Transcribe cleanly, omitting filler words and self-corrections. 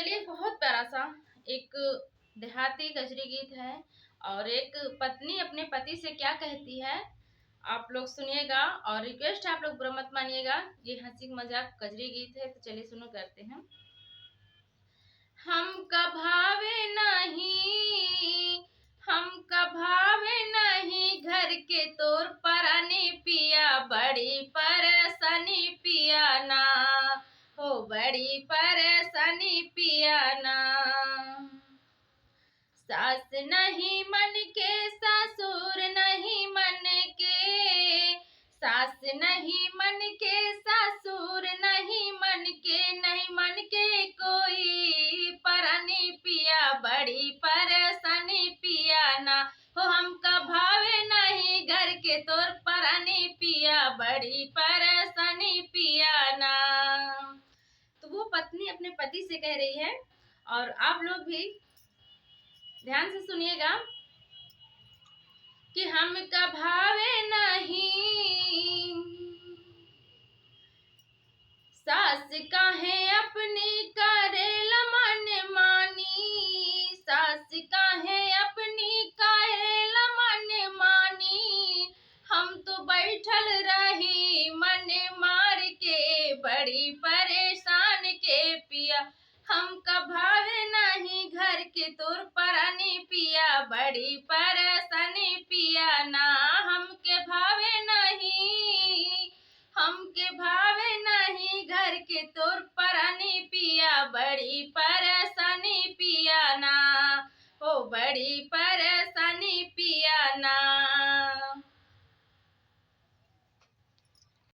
चलिए, बहुत प्यारा सा एक देहाती कजरी गीत है और एक पत्नी अपने पति से क्या कहती है, आप लोग सुनिएगा। और रिक्वेस्ट है, आप लोग बुरा मत मानिएगा, ये हंसी मजाक कजरी गीत है। तो चलिए सुनो, करते हैं। हमका भावे नहीं, हमका भावे नहीं, घर के तोर परानी पिया, बड़ी परेशानी पिया ना, हो बड़ी परेशानी पिया ना। सास नहीं मन के, ससुर नहीं मन के, सास नहीं मन के, ससुर नहीं मन के, नहीं मन के कोई परानी पिया, बड़ी परेशानी पिया ना, हो हमका भावे नहीं, घर के तोर परानी पिया, बड़ी परेशानी पिया ना। तो वो पत्नी अपने पति से कह रही है, और आप लोग भी ध्यान से सुनिएगा कि हमका भावे नहीं, सास काहे अपनी करेला मन मानी, सास काहे अपनी करेला मन मानी, हम तो बैठल रही मन मार के, बड़ी परेशान के पिया, हमका भावे नहीं, घर के तोर परानी पिया, बड़ी परेशानी पिया ना। हमके भावे नहीं, हमके भावे नहीं, घर के तोर परानी पिया, बड़ी परेशानी पिया ना, ओ बड़ी परेशानी पिया ना।